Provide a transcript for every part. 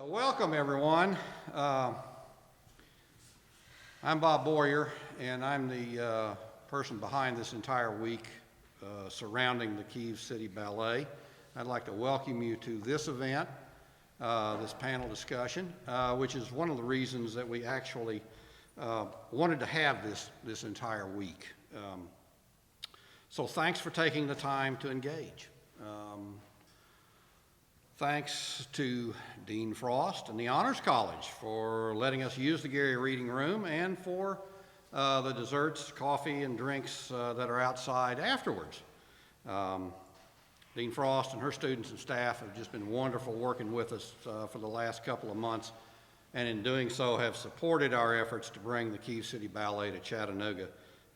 Welcome, everyone. I'm Bob Boyer, and I'm the person behind this entire week surrounding the Kyiv City Ballet. I'd like to welcome you to this event, this panel discussion, which is one of the reasons that we actually wanted to have this entire week. So thanks for taking the time to engage. Thanks to Dean Frost and the Honors College for letting us use the Gary Reading Room and for the desserts, coffee, and drinks that are outside afterwards. Dean Frost and her students and staff have just been wonderful working with us for the last couple of months, and in doing so have supported our efforts to bring the Kyiv City Ballet to Chattanooga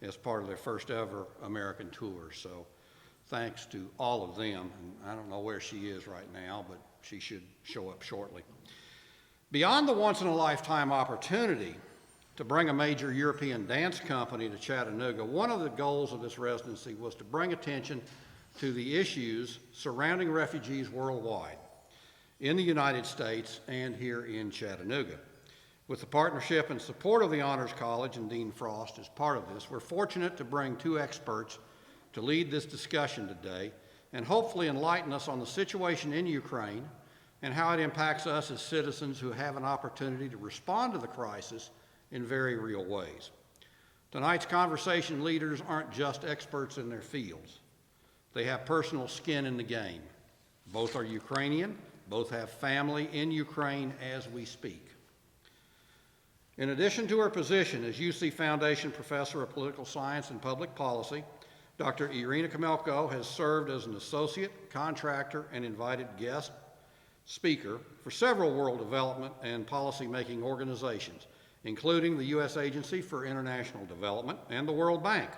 as part of their first ever American tour. So thanks to all of them, and I don't know where she is right now, but she should show up shortly. Beyond the once-in-a-lifetime opportunity to bring a major European dance company to Chattanooga, one of the goals of this residency was to bring attention to the issues surrounding refugees worldwide, in the United States and here in Chattanooga. With the partnership and support of the Honors College and Dean Frost as part of this, we're fortunate to bring two experts to lead this discussion today and hopefully enlighten us on the situation in Ukraine and how it impacts us as citizens who have an opportunity to respond to the crisis in very real ways. Tonight's conversation leaders aren't just experts in their fields. They have personal skin in the game. Both are Ukrainian, both have family in Ukraine as we speak. In addition to her position as UC Foundation Professor of Political Science and Public Policy, Dr. Irina Kamelko has served as an associate, contractor, and invited guest speaker for several world development and policy-making organizations, including the U.S. Agency for International Development and the World Bank.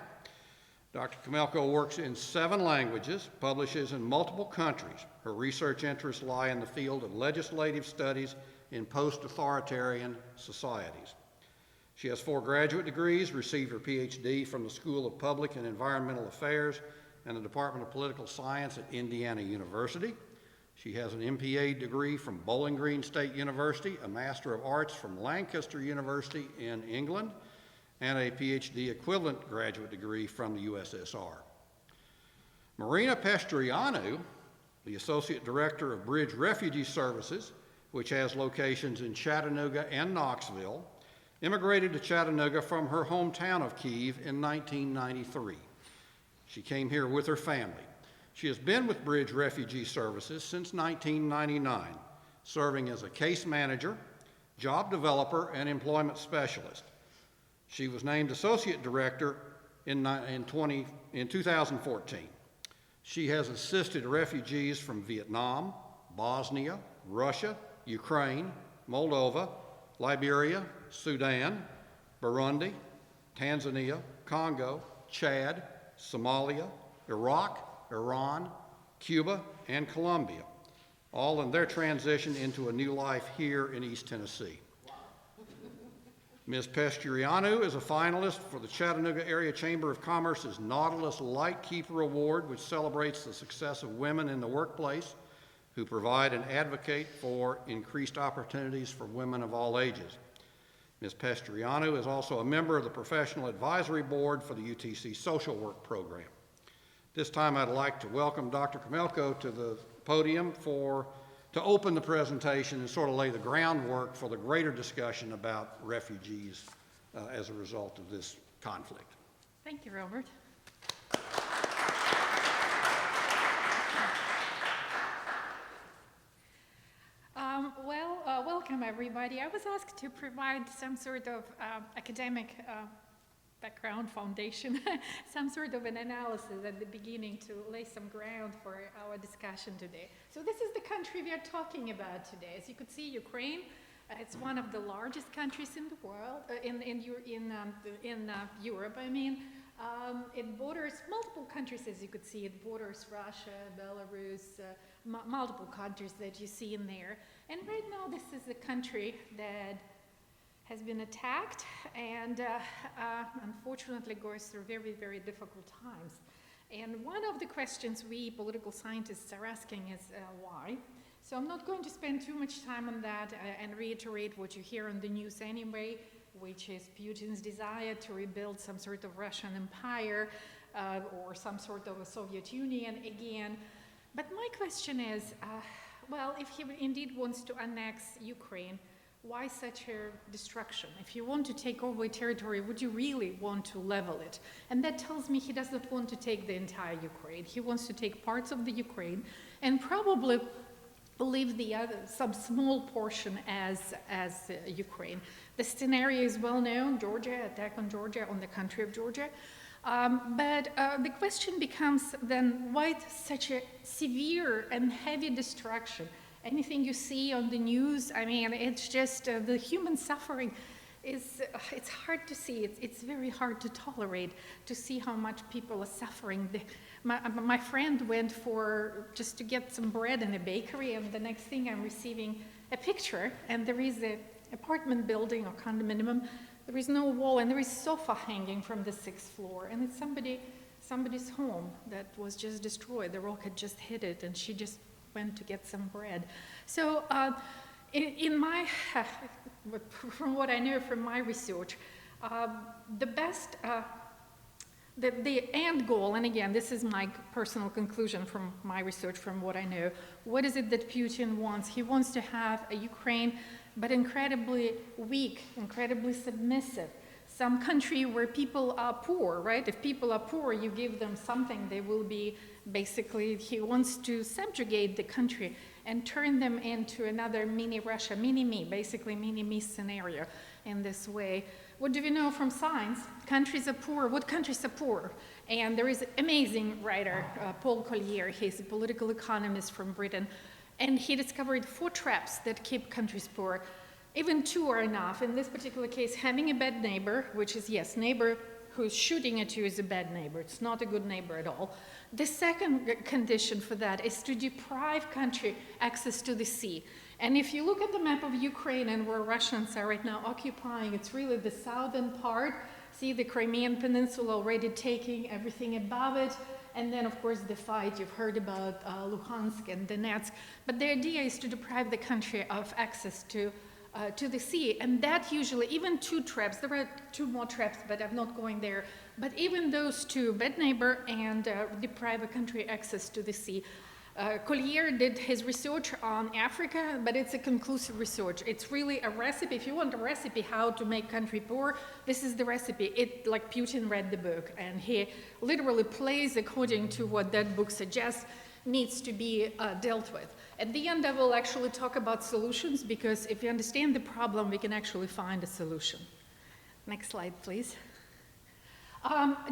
Dr. Kamelko works in 7 languages, publishes in multiple countries. Her research interests lie in the field of legislative studies in post-authoritarian societies. She has 4 graduate degrees, received her PhD from the School of Public and Environmental Affairs and the Department of Political Science at Indiana University. She has an MPA degree from Bowling Green State University, a Master of Arts from Lancaster University in England, and a PhD equivalent graduate degree from the USSR. Marina Pestrianu, the Associate Director of Bridge Refugee Services, which has locations in Chattanooga and Knoxville, immigrated to Chattanooga from her hometown of Kyiv in 1993. She came here with her family. She has been with Bridge Refugee Services since 1999, serving as a case manager, job developer, and employment specialist. She was named Associate Director in 2014. She has assisted refugees from Vietnam, Bosnia, Russia, Ukraine, Moldova, Liberia, Sudan, Burundi, Tanzania, Congo, Chad, Somalia, Iraq, Iran, Cuba, and Colombia, all in their transition into a new life here in East Tennessee. Ms. Pestrianu is a finalist for the Chattanooga Area Chamber of Commerce's Nautilus Lightkeeper Award, which celebrates the success of women in the workplace who provide and advocate for increased opportunities for women of all ages. Ms. Pestrianu is also a member of the Professional Advisory Board for the UTC Social Work Program. This time I'd like to welcome Dr. Kamelko to the podium to open the presentation and sort of lay the groundwork for the greater discussion about refugees as a result of this conflict. Thank you, Robert. Welcome everybody. I was asked to provide some sort of academic background foundation, some sort of an analysis at the beginning to lay some ground for our discussion today. So this is the country we are talking about today. As you could see, Ukraine, it's one of the largest countries in the world, in Europe, I mean. It borders multiple countries, as you could see. It borders Russia, Belarus, multiple countries that you see in there. And right now, this is a country that has been attacked and unfortunately goes through very, very difficult times. And one of the questions we political scientists are asking is why? So I'm not going to spend too much time on that and reiterate what you hear on the news anyway, which is Putin's desire to rebuild some sort of Russian empire or some sort of a Soviet Union again. But my question is, well, if he indeed wants to annex Ukraine, why such a destruction? If you want to take over a territory, would you really want to level it? And that tells me he does not want to take the entire Ukraine. He wants to take parts of the Ukraine and probably leave the other, some small portion as Ukraine. The scenario is well known, Georgia, attack on Georgia, on the country of Georgia. But the question becomes then, why such a severe and heavy destruction? Anything you see on the news, I mean, it's just the human suffering is, it's hard to see. It's very hard to tolerate, to see how much people are suffering. My friend went just to get some bread in a bakery, and the next thing I'm receiving a picture, and there is an apartment building or condominium. There is no wall, and there is sofa hanging from the 6th floor, and it's somebody's home that was just destroyed. The rocket just hit it, and she just went to get some bread. So in my, from what I know from my research, the best, the end goal, and again, this is my personal conclusion from my research, from what I know, what is it that Putin wants? He wants to have a Ukraine, but incredibly weak, incredibly submissive. Some country where people are poor, right? If people are poor, you give them something, they will be basically, he wants to subjugate the country and turn them into another mini Russia, mini me, basically mini me scenario in this way. What do we know from science? Countries are poor. What countries are poor? And there is an amazing writer, Paul Collier, he's a political economist from Britain, and he discovered 4 traps that keep countries poor. Even 2 are enough. In this particular case, having a bad neighbor, which is, yes, neighbor who's shooting at you is a bad neighbor. It's not a good neighbor at all. The second condition for that is to deprive country access to the sea. And if you look at the map of Ukraine and where Russians are right now occupying, it's really the southern part. See the Crimean Peninsula already taking everything above it. And then, of course, the fight, you've heard about Luhansk and Donetsk. But the idea is to deprive the country of access to the sea, and that usually, even 2 traps, there are 2 more traps, but I'm not going there, but even those 2, bad neighbor and deprive a country access to the sea. Collier did his research on Africa, but it's a conclusive research. It's really a recipe. If you want a recipe how to make country poor, this is the recipe. Like Putin read the book, and he literally plays according to what that book suggests needs to be dealt with. At the end, I will actually talk about solutions, because if you understand the problem, we can actually find a solution. Next slide, please.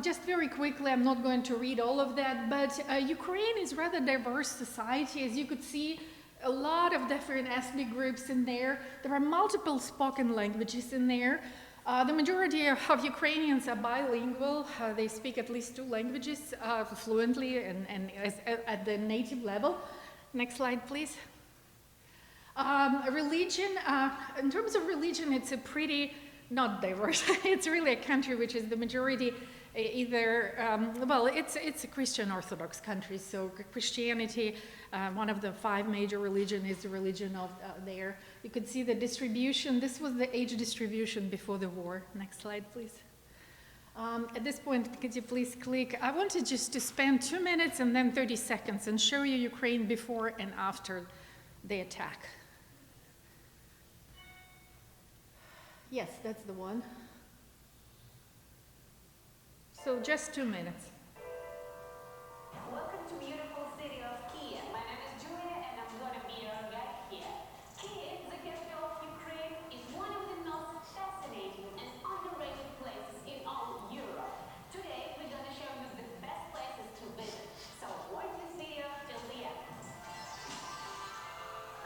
Just very quickly, I'm not going to read all of that, but Ukraine is a rather diverse society. As you could see, a lot of different ethnic groups in there. There are multiple spoken languages in there. The majority of Ukrainians are bilingual. They speak at least 2 languages fluently and at the native level. Next slide, please. Religion, in terms of religion, it's a pretty, not diverse. It's really a country which is the majority either, well, it's a Christian Orthodox country, so Christianity, one of the 5 major religions, is the religion of there. You could see the distribution. This was the age distribution before the war. Next slide, please. At this point, could you please click? I wanted just to spend 2 minutes and then 30 seconds and show you Ukraine before and after the attack. Yes, that's the one. So just 2 minutes. Welcome to beautiful city of Kiev. My name is Julia and I'm gonna be your guide here. Kiev, the capital of Ukraine, is one of the most fascinating and underrated places in all Europe. Today we're gonna show you the best places to visit. So watch this video till the end.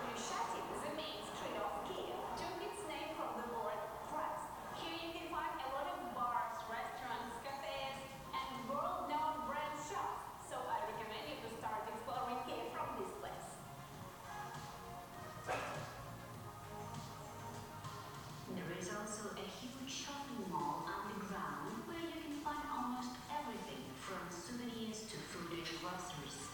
Refugee, the main street of Kiev, took its name from the word Christ. Here you can find a lot of bars, restaurants, cafes, and world-known brand shops. So I recommend you to start exploring Kiev from this place. There is also a huge shopping mall underground where you can find almost everything from souvenirs to food and groceries.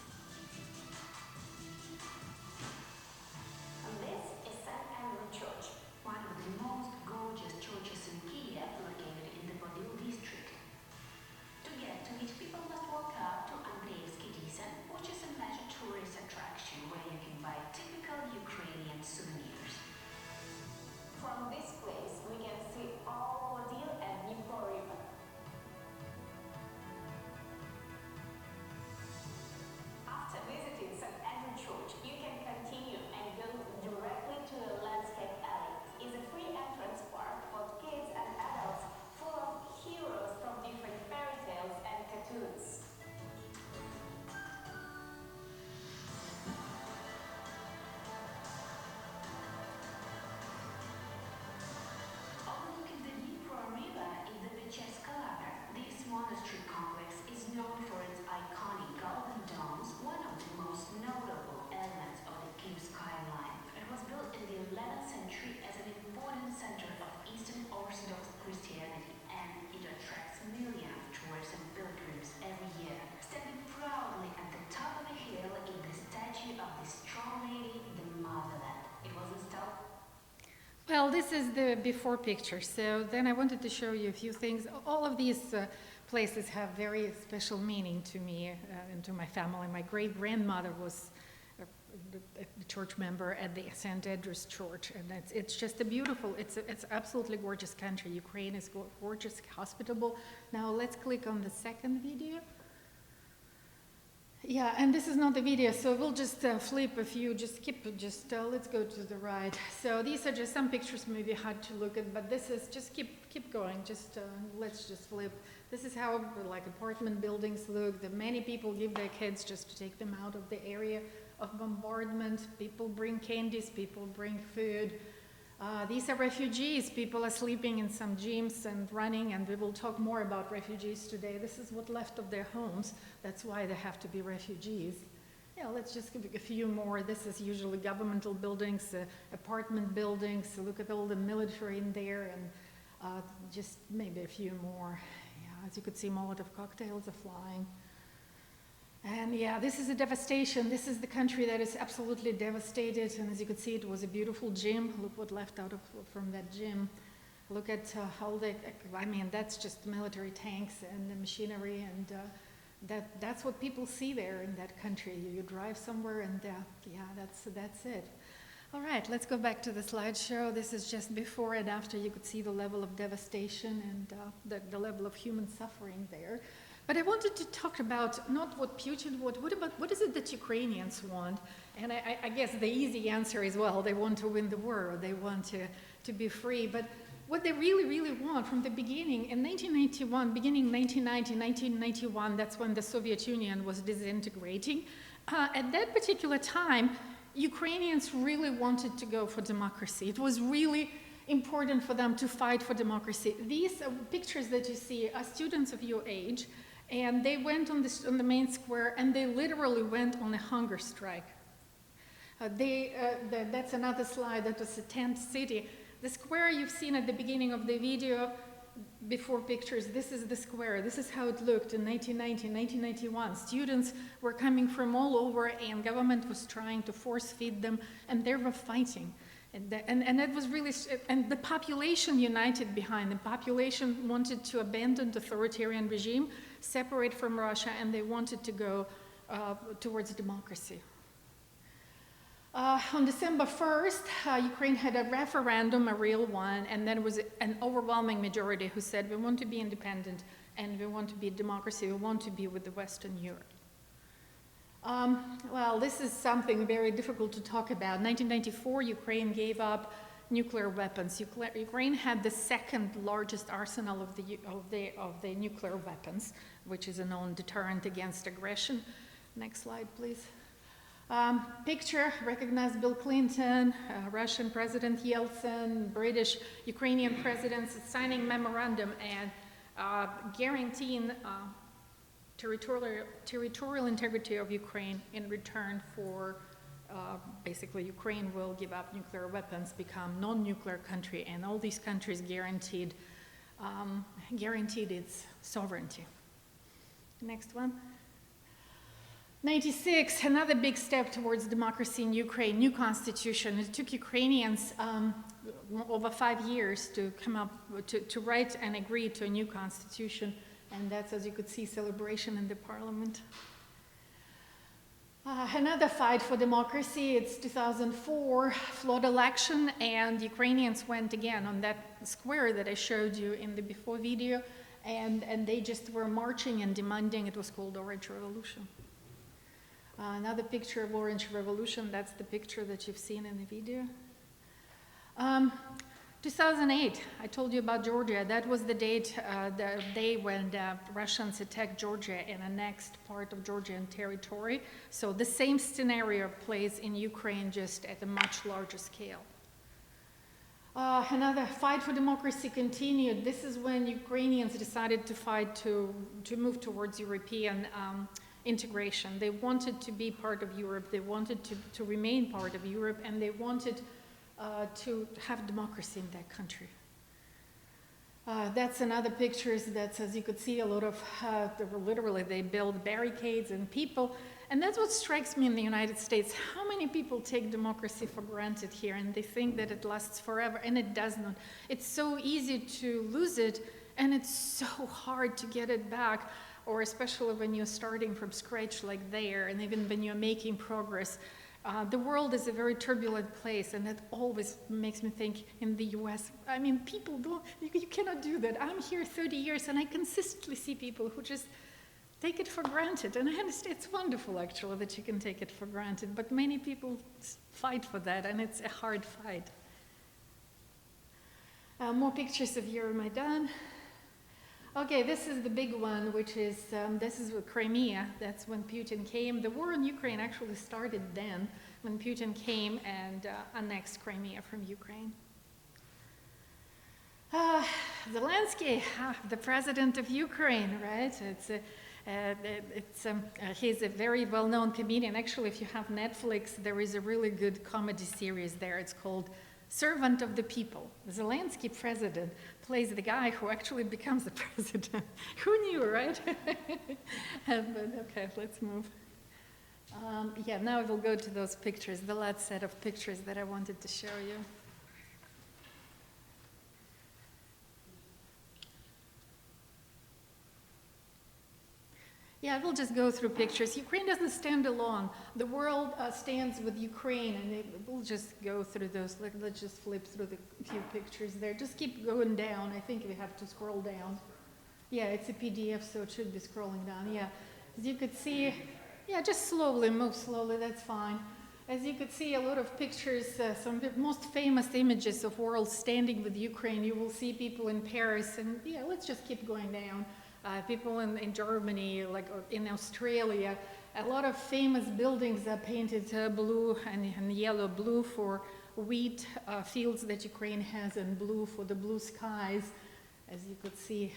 Well, this is the before picture. So then I wanted to show you a few things. All of these places have very special meaning to me and to my family. My great-grandmother was a church member at the St. Andrew's Church, and it's just a beautiful, it's absolutely gorgeous country. Ukraine is gorgeous, hospitable. Now let's click on the second video. Yeah, and this is not the video, so we'll just flip a few, let's go to the right. So these are just some pictures, maybe hard to look at, but this is, just keep going, let's just flip. This is how like apartment buildings look. Many people give their kids just to take them out of the area of bombardment. People bring candies, people bring food. These are refugees. People are sleeping in some gyms and running, and we will talk more about refugees today. This is what left of their homes. That's why they have to be refugees. Yeah, let's just give a few more. This is usually governmental buildings, apartment buildings. So look at all the military in there, and just maybe a few more. Yeah, as you could see, Molotov cocktails are flying. And yeah, this is a devastation. This is the country that is absolutely devastated. And as you could see, it was a beautiful gym. Look what left out from that gym. Look at that's just military tanks and the machinery. And that's what people see there in that country. You drive somewhere and yeah, that's it. All right, let's go back to the slideshow. This is just before and after. You could see the level of devastation and the level of human suffering there. But I wanted to talk about not what Putin would, what is it that Ukrainians want? And I guess the easy answer is, well, they want to win the war, or they want to be free. But what they really, really want from the beginning, in 1991, beginning 1990, 1991, that's when the Soviet Union was disintegrating. At that particular time, Ukrainians really wanted to go for democracy. It was really important for them to fight for democracy. These pictures that you see are students of your age. And they went on the main square, and they literally went on a hunger strike. That's another slide. That was a tent city. The square you've seen at the beginning of the video, before pictures, this is the square. This is how it looked in 1990, 1991. Students were coming from all over, and government was trying to force feed them, and they were fighting. And that was really, and the population united behind. The population wanted to abandon the authoritarian regime, separate from Russia, and they wanted to go towards democracy. On December 1st, Ukraine had a referendum, a real one, and then it was an overwhelming majority who said, we want to be independent, and we want to be a democracy, we want to be with the Western Europe. Well, this is something very difficult to talk about. 1994, Ukraine gave up nuclear weapons. Ukraine had the second largest arsenal of the nuclear weapons, which is a known deterrent against aggression. Next slide, please. Picture, recognize Bill Clinton, Russian President Yeltsin, British, Ukrainian presidents signing memorandum and guaranteeing territorial integrity of Ukraine in return for basically Ukraine will give up nuclear weapons, become non-nuclear country, and all these countries guaranteed its sovereignty. Next one. 96, another big step towards democracy in Ukraine, new constitution. It took Ukrainians over 5 years to come up, to write and agree to a new constitution. And that's, as you could see, celebration in the parliament. Another fight for democracy, it's 2004, flawed election, and Ukrainians went again on that square that I showed you in the before video, and they just were marching and demanding. It was called Orange Revolution. Another picture of Orange Revolution, that's the picture that you've seen in the video. 2008, I told you about Georgia. That was the day when the Russians attacked Georgia and annexed part of Georgian territory. So the same scenario plays in Ukraine, just at a much larger scale. Another fight for democracy continued. This is when Ukrainians decided to fight to move towards European integration. They wanted to be part of Europe. They wanted to remain part of Europe, and they wanted to have democracy in that country. That's another picture. That's, as you could see, a lot of, literally they build barricades, and people And that's what strikes me in the United States. How many people take democracy for granted here, and they think that it lasts forever, and it does not. It's so easy to lose it, and it's so hard to get it back, or especially when you're starting from scratch like there, and even when you're making progress. The world is a very turbulent place, and it always makes me think in the US, I mean, people don't, you cannot do that. I'm here 30 years, and I consistently see people who just take it for granted. And I understand it's wonderful, actually, that you can take it for granted, but many people fight for that, and it's a hard fight. More pictures of Euromaidan. Okay, this is the big one, which is, this is Crimea. That's when Putin came. The war in Ukraine actually started then, when Putin came and annexed Crimea from Ukraine. Zelensky, the president of Ukraine, right? He's a very well-known comedian. Actually, if you have Netflix, there is a really good comedy series there. It's called Servant of the People. The Zelensky president plays the guy who actually becomes the president. Who knew, right? But okay, let's move. Yeah, now we'll go to those pictures, the last set of pictures that I wanted to show you. Yeah, I will just go through pictures. Ukraine doesn't stand alone. The world stands with Ukraine, and we'll just go through those. Let's just flip through the few pictures there. Just keep going down. I think we have to scroll down. Yeah, it's a PDF, so it should be scrolling down. Yeah, as you could see, yeah, just slowly, move slowly, that's fine. As you could see, a lot of pictures, some of the most famous images of world standing with Ukraine. You will see people in Paris, and yeah, let's just keep going down. People in Germany, like in Australia, a lot of famous buildings are painted blue and yellow. Blue for wheat fields that Ukraine has, and blue for the blue skies. As you could see,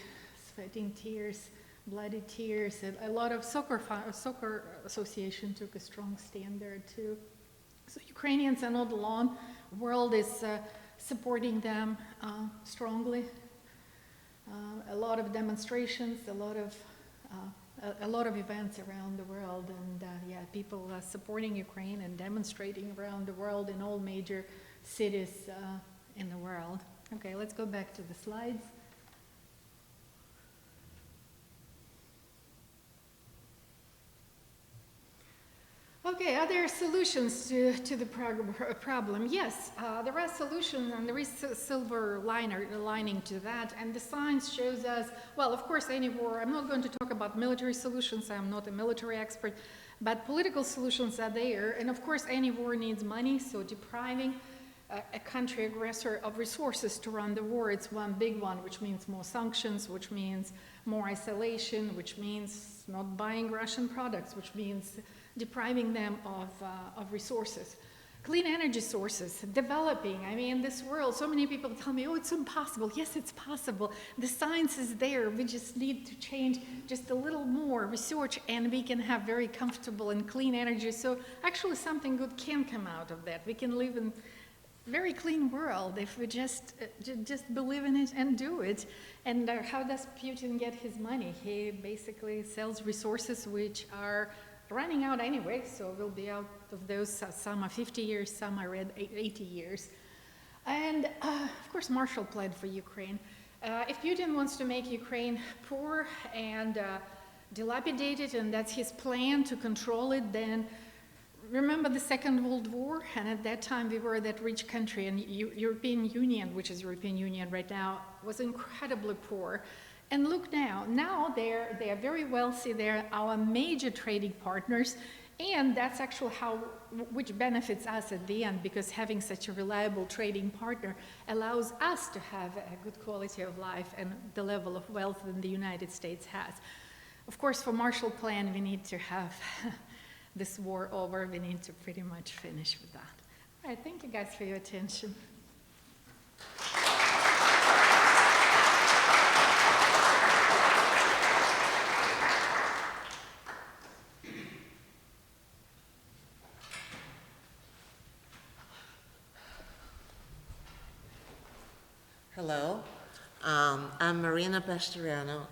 sweating tears, bloody tears. And a lot of soccer association took a strong stand there too. So Ukrainians are not alone. The world is supporting them strongly. A lot of demonstrations, a lot of events around the world, and yeah, people supporting Ukraine and demonstrating around the world in all major cities in the world. Okay, let's go back to the slides. Okay, are there solutions to the problem? Yes, there are solutions, and there is a silver lining to that, and the science shows us, well, of course, any war, I'm not going to talk about military solutions, I'm not a military expert, but political solutions are there, and of course, any war needs money, so depriving a country aggressor of resources to run the war, it's one big one, which means more sanctions, which means more isolation, which means not buying Russian products, which means depriving them of resources. Clean energy sources, developing. I mean, in this world, so many people tell me, oh, it's impossible. Yes, it's possible. The science is there. We just need to change just a little more research, and we can have very comfortable and clean energy. So actually something good can come out of that. We can live in a very clean world if we just believe in it and do it. And how does Putin get his money? He basically sells resources which are running out anyway, so we'll be out of those. Some are 50 years, some are 80 years. And of course, Marshall Plan for Ukraine. If Putin wants to make Ukraine poor and dilapidated, and that's his plan to control it, then remember the Second World War, and at that time we were that rich country, and European Union, which is European Union right now, was incredibly poor. And look now they are very wealthy, they're our major trading partners, and that's actually which benefits us at the end, because having such a reliable trading partner allows us to have a good quality of life and the level of wealth that the United States has. Of course, for Marshall Plan, we need to have this war over, we need to pretty much finish with that. All right, thank you guys for your attention. Hello, I'm Marina Pastoriano.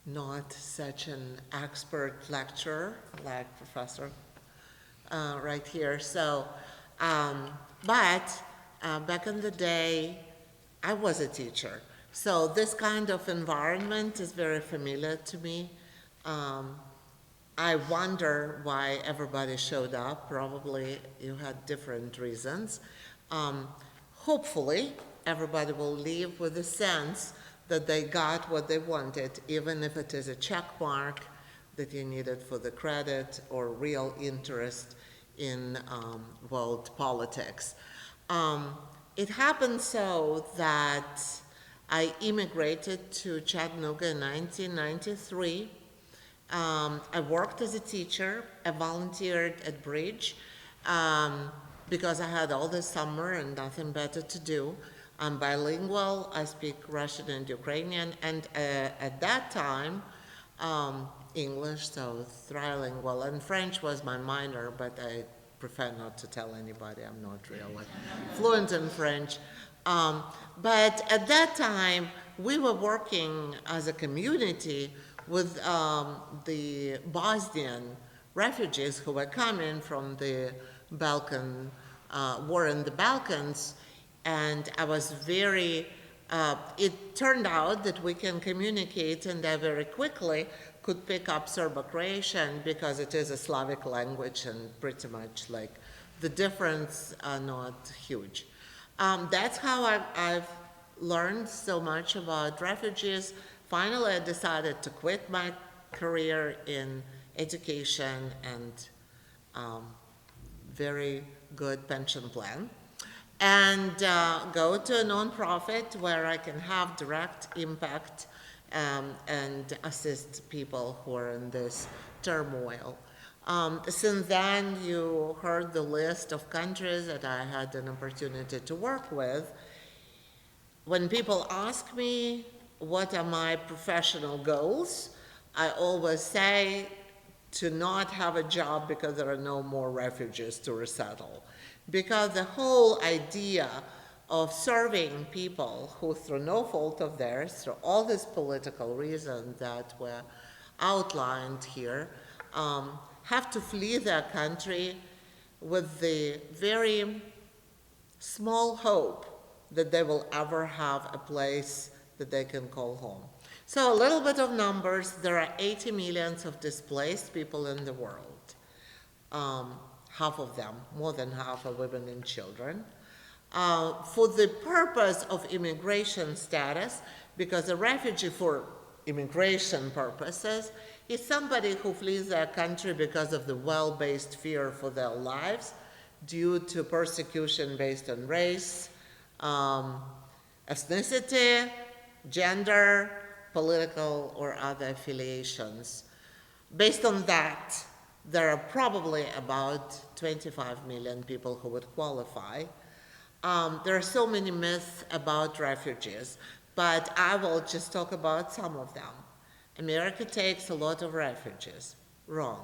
not such an expert lecturer like Professor right here. So, but back in the day, I was a teacher. So this kind of environment is very familiar to me. I wonder why everybody showed up. Probably you had different reasons. Hopefully, everybody will leave with a sense that they got what they wanted, even if it is a check mark that you needed for the credit or real interest in world politics. It happened so that I immigrated to Chattanooga in 1993. I worked as a teacher. I volunteered at Bridge because I had all the summer and nothing better to do. I'm bilingual. I speak Russian and Ukrainian, and at that time, English, so trilingual, and French was my minor, but I prefer not to tell anybody I'm not really fluent in French. But at that time, we were working as a community with the Bosnian refugees who were coming from the Balkan war in the Balkans, and I was very, it turned out that we can communicate, and I very quickly could pick up Serbo-Croatian because it is a Slavic language and pretty much like the difference are not huge. That's how I've learned so much about refugees. Finally, I decided to quit my career in education and very good pension plan and go to a nonprofit where I can have direct impact and assist people who are in this turmoil. Since then, you heard the list of countries that I had an opportunity to work with. When people ask me what are my professional goals, I always say to not have a job because there are no more refugees to resettle. Because the whole idea of serving people who, through no fault of theirs, through all these political reasons that were outlined here, have to flee their country with the very small hope that they will ever have a place that they can call home. So a little bit of numbers. There are 80 million of displaced people in the world. Half of them, more than half, are women and children. For the purpose of immigration status, because a refugee for immigration purposes is somebody who flees their country because of the well-based fear for their lives due to persecution based on race, ethnicity, gender, political or other affiliations. Based on that, there are probably about 25 million people who would qualify. There are so many myths about refugees, but I will just talk about some of them. America takes a lot of refugees. Wrong.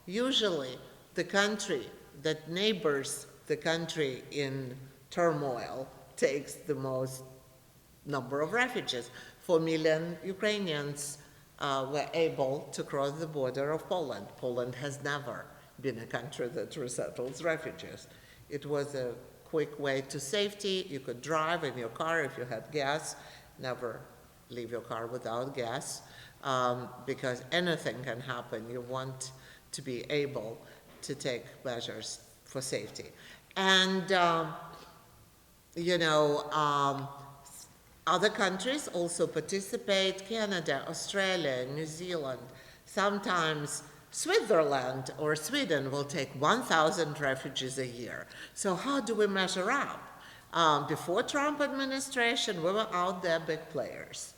Usually, the country that neighbors the country in turmoil takes the most number of refugees. 4 million Ukrainians were able to cross the border of Poland. Poland has never been a country that resettles refugees. It was a quick way to safety. You could drive in your car if you had gas. Never leave your car without gas because anything can happen. You want to be able to take measures for safety. And, other countries also participate. Canada, Australia, New Zealand, sometimes Switzerland or Sweden will take 1,000 refugees a year. So how do we measure up? Before Trump administration, we were out there big players.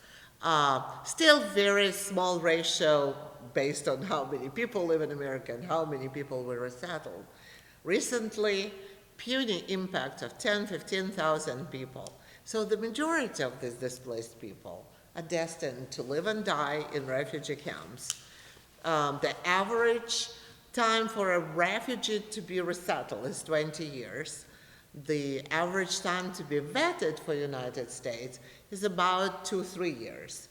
Still very small ratio based on how many people live in America and how many people were resettled. Recently, puny impact of 10, 15,000 people. So the majority of these displaced people are destined to live and die in refugee camps. The average time for a refugee to be resettled is 20 years. The average time to be vetted for the United States is about 2-3 years.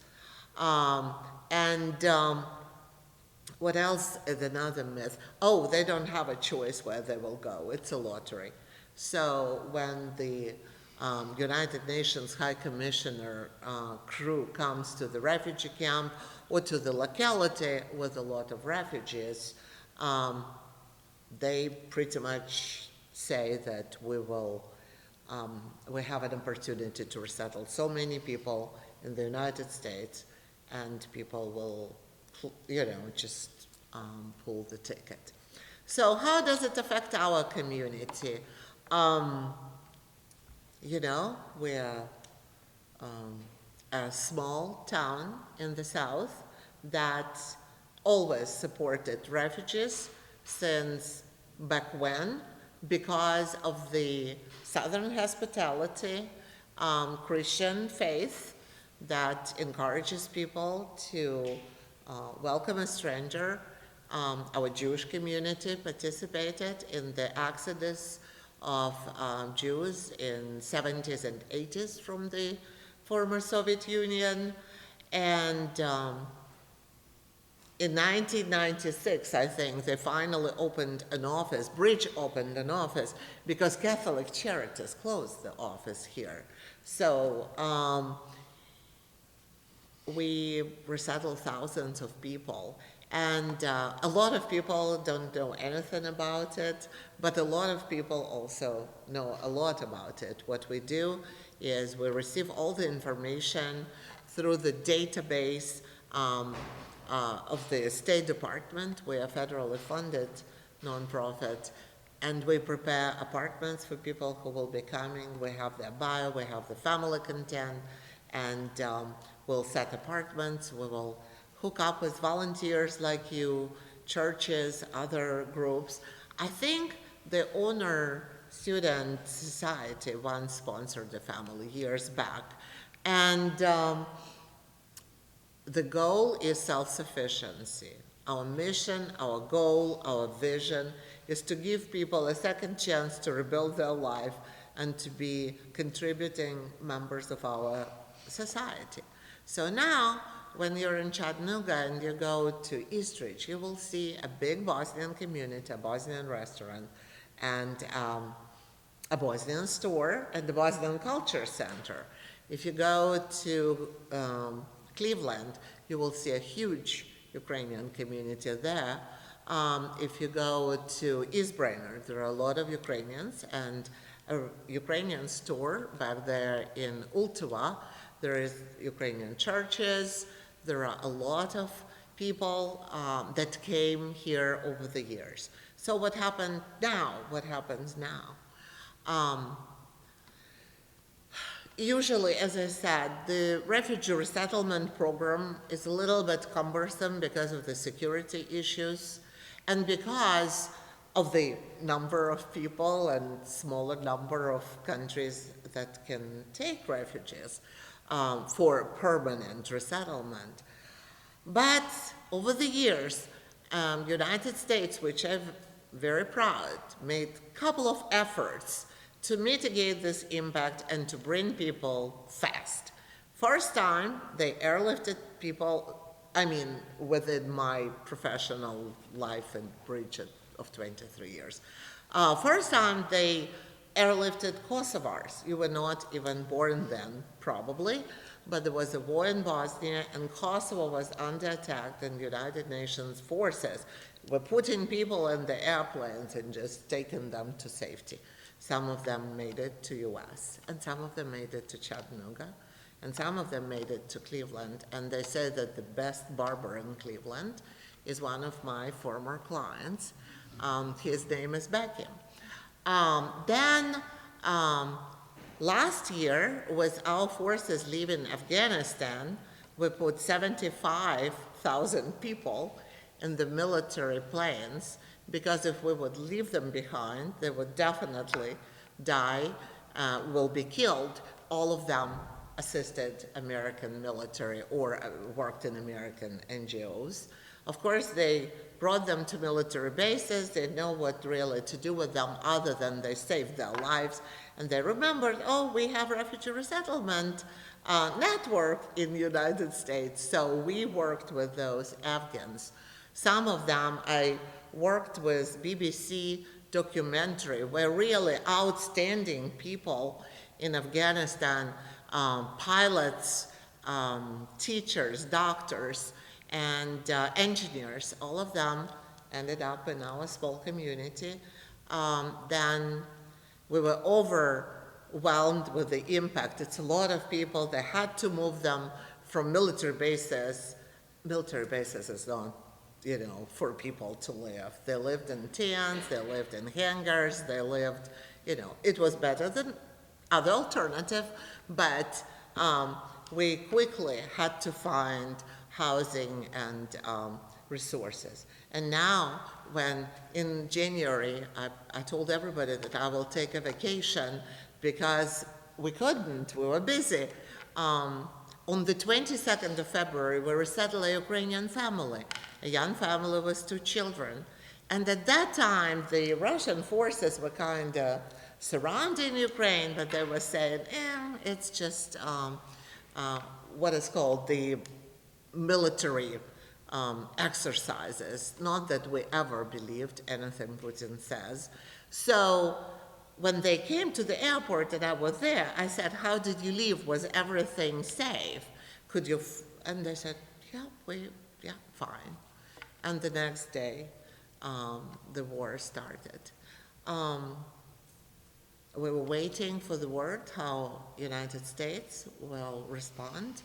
What else is another myth? Oh, they don't have a choice where they will go. It's a lottery. So when the United Nations High Commissioner crew comes to the refugee camp or to the locality with a lot of refugees, they pretty much say that we have an opportunity to resettle so many people in the United States, and people will, just pull the ticket. So how does it affect our community? We're a small town in the South that always supported refugees since back when, because of the Southern hospitality, Christian faith that encourages people to welcome a stranger. Our Jewish community participated in the exodus of Jews in 70s and 80s from the former Soviet Union. And in 1996, I think, they finally opened an office, Bridge opened an office, because Catholic Charities closed the office here. So we resettled thousands of people. And a lot of people don't know anything about it, but a lot of people also know a lot about it. What we do is we receive all the information through the database of the State Department. We are federally funded nonprofit, and we prepare apartments for people who will be coming. We have their bio, we have the family content, and we'll set apartments. We will hook up with volunteers like you, churches, other groups. I think the Honor Student Society once sponsored the family years back. And the goal is self-sufficiency. Our mission, our goal, our vision is to give people a second chance to rebuild their life and to be contributing members of our society. So now, when you're in Chattanooga and you go to Eastridge, you will see a big Bosnian community, a Bosnian restaurant, and a Bosnian store, and the Bosnian Culture Center. If you go to Cleveland, you will see a huge Ukrainian community there. If you go to East Brainerd, there are a lot of Ukrainians, and a Ukrainian store back there in Ultava. There is Ukrainian churches. There are a lot of people that came here over the years. So what happened now? What happens now? Usually, as I said, the refugee resettlement program is a little bit cumbersome because of the security issues and because of the number of people and smaller number of countries that can take refugees for permanent resettlement. But over the years, United States, which I'm very proud, made a couple of efforts to mitigate this impact and to bring people fast. First time, they airlifted people, within my professional life and bridge of 23 years. First time, they airlifted Kosovars. You were not even born then, probably, but there was a war in Bosnia, and Kosovo was under attack, and United Nations forces were putting people in the airplanes and just taking them to safety. Some of them made it to US, and some of them made it to Chattanooga, and some of them made it to Cleveland, and they say that the best barber in Cleveland is one of my former clients. His name is Becky. Last year, with our forces leaving Afghanistan, we put 75,000 people in the military planes, because if we would leave them behind, they would definitely die, will be killed. All of them assisted American military or worked in American NGOs. Of course, they brought them to military bases. They know what really to do with them other than they saved their lives And they remembered, oh, we have refugee resettlement network in the United States. So we worked with those Afghans. Some of them I worked with BBC documentary where really outstanding people in Afghanistan, pilots, teachers, doctors, and engineers, all of them ended up in our small community. Then we were overwhelmed with the impact. It's a lot of people. They had to move them from military bases. Military bases is not, for people to live. They lived in tents, they lived in hangars, they lived, it was better than other alternative, but we quickly had to find housing and resources. And now, when in January, I told everybody that I will take a vacation because we couldn't, we were busy. On the 22nd of February, we resettled a Ukrainian family, a young family with 2 children. And at that time, the Russian forces were kind of surrounding Ukraine, but they were saying, it's just what is called the military exercises. Not that we ever believed anything Putin says. So when they came to the airport and I was there, I said, how did you leave? Was everything safe? Could you, and they said, yeah, fine. And the next day, the war started. We were waiting for the word how United States will respond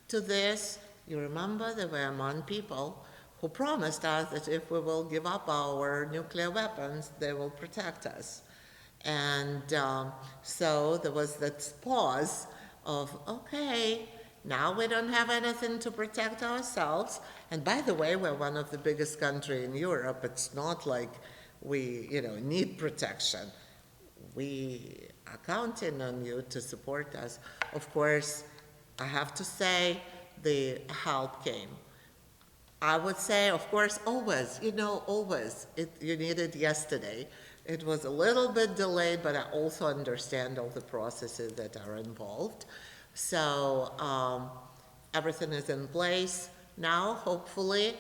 to this. You remember there were among people who promised us that if we will give up our nuclear weapons, they will protect us. And so there was that pause of, okay, now we don't have anything to protect ourselves. And by the way, we're one of the biggest countries in Europe. It's not like we, need protection. We are counting on you to support us. Of course, I have to say the help came. I would say, of course, always, always. You need it yesterday. It was a little bit delayed, but I also understand all the processes that are involved. So everything is in place now. Hopefully,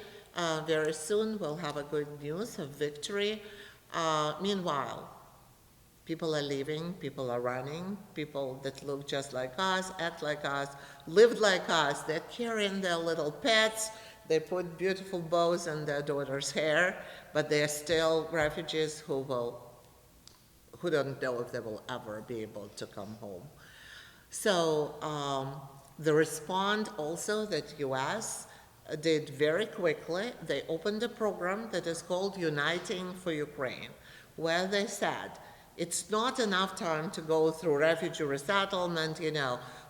very soon we'll have a good news of victory. Meanwhile, people are leaving, people are running, people that look just like us, act like us, lived like us. They're carrying their little pets. They put beautiful bows in their daughter's hair, but they're still refugees who don't know if they will ever be able to come home. So the response also that U.S. did very quickly, they opened a program that is called Uniting for Ukraine, where they said, it's not enough time to go through refugee resettlement,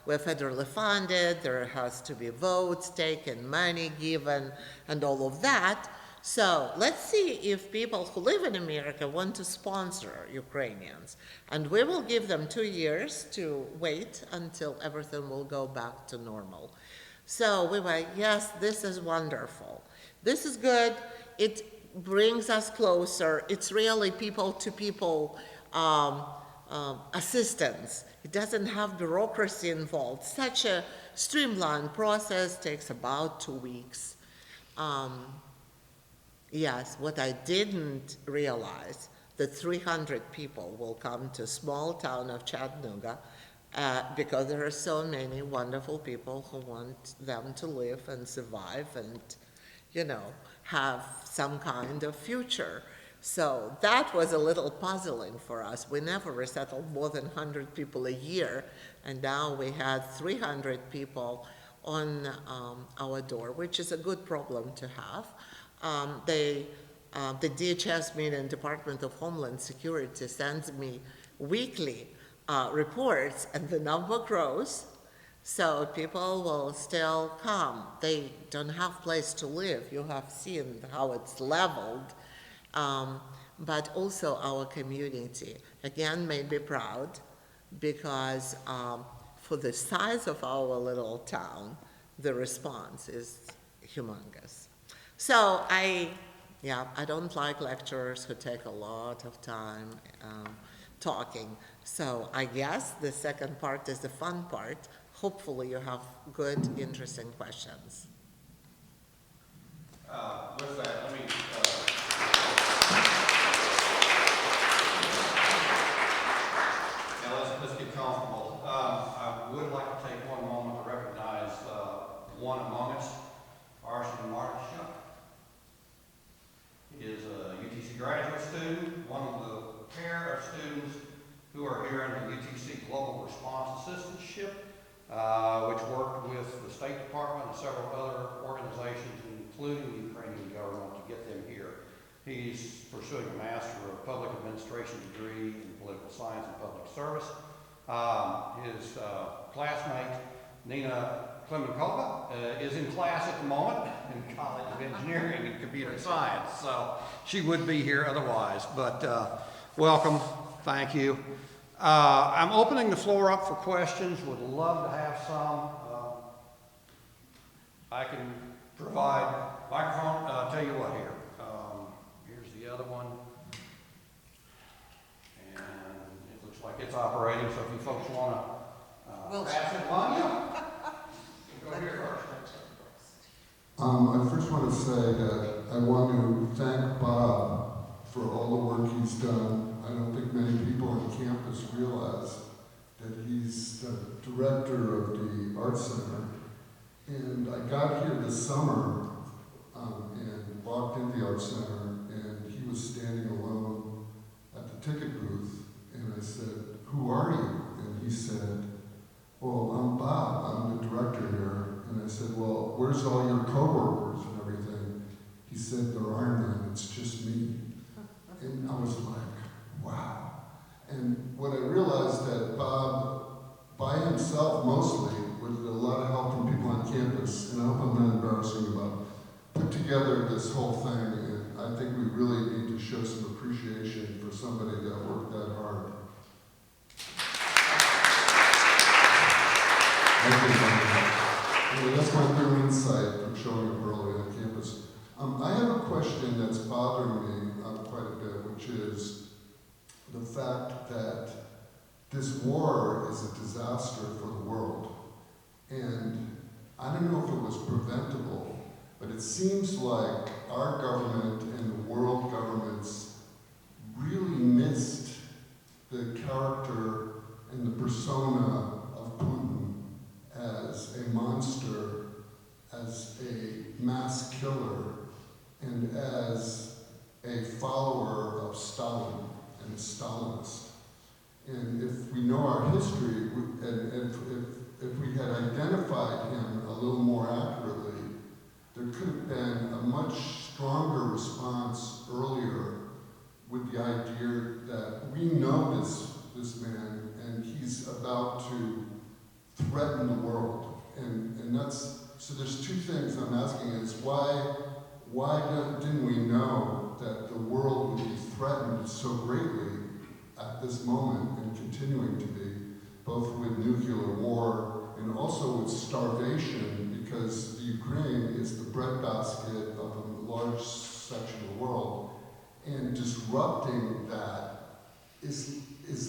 we're federally funded, there has to be votes taken, money given, and all of that. So let's see if people who live in America want to sponsor Ukrainians. And we will give them 2 years to wait until everything will go back to normal. So we were, yes, this is wonderful. This is good. It brings us closer. It's really people-to-people assistance. It doesn't have bureaucracy involved. Such a streamlined process takes about 2 weeks. Yes, what I didn't realize, that 300 people will come to small town of Chattanooga because there are so many wonderful people who want them to live and survive and, have some kind of future. So that was a little puzzling for us. We never resettled more than 100 people a year, and now we had 300 people on our door, which is a good problem to have. The DHS, meaning Department of Homeland Security, sends me weekly reports, and the number grows. So people will still come. They don't have place to live. You have seen how it's leveled. But also our community, again, made me proud because for the size of our little town, the response is humongous. So I don't like lecturers who take a lot of time talking. So I guess the second part is the fun part. Hopefully you have good, interesting questions. With that, let me, now let's get comfortable. I would like to take one moment to recognize one among us, Arson Marchuk. He is a UTC graduate student, one of the pair of students who are here in the UTC Global Response Assistantship, which worked with the State Department and several other organizations, including the Ukrainian government, to get them here. He's pursuing a Master of Public Administration degree in Political Science and Public Service. His classmate, Nina Klemenkova, is in class at the moment in College of Engineering and Computer Science, so she would be here otherwise, but welcome, thank you. I'm opening the floor up for questions, would love to have some. I can provide microphone, tell you what here. Here's the other one. And it looks like it's operating, so if you folks want to pass it along, go here first. I first want to say that I want to thank Bob for all the work he's done. I don't think many people on campus realize that he's the director of the Art Center. And I got here this summer and walked into the Art Center, and he was standing alone at the ticket booth. And I said, "Who are you?" And he said, "Well, I'm Bob, I'm the director here." And I said, "Well, where's all your coworkers and everything?" He said, "There are none, it's just me." And I was like, wow. And what I realized that Bob, by himself mostly, with a lot of help from people on campus, and I hope I'm not embarrassing about, put together this whole thing, and I think we really need to show some appreciation for somebody that worked that hard. Anyway, that's my third insight from showing up early on campus. I have a question that's bothering me quite a bit, which is the fact that this war is a disaster for the world. And I don't know if it was preventable, but it seems like our government and the world governments really missed the character and the persona of Putin as a monster, as a mass killer, and as a follower of Stalin and a Stalinist. And if we know our history, and if we had identified him a little more accurately, there could have been a much stronger response earlier with the idea that we know this man, and he's about to threaten the world. And that's, so there's two things I'm asking is why didn't we know that the world would be threatened so greatly at this moment and continuing to be, both with nuclear war and also with starvation, because the Ukraine is the breadbasket of a large section of the world, and disrupting that is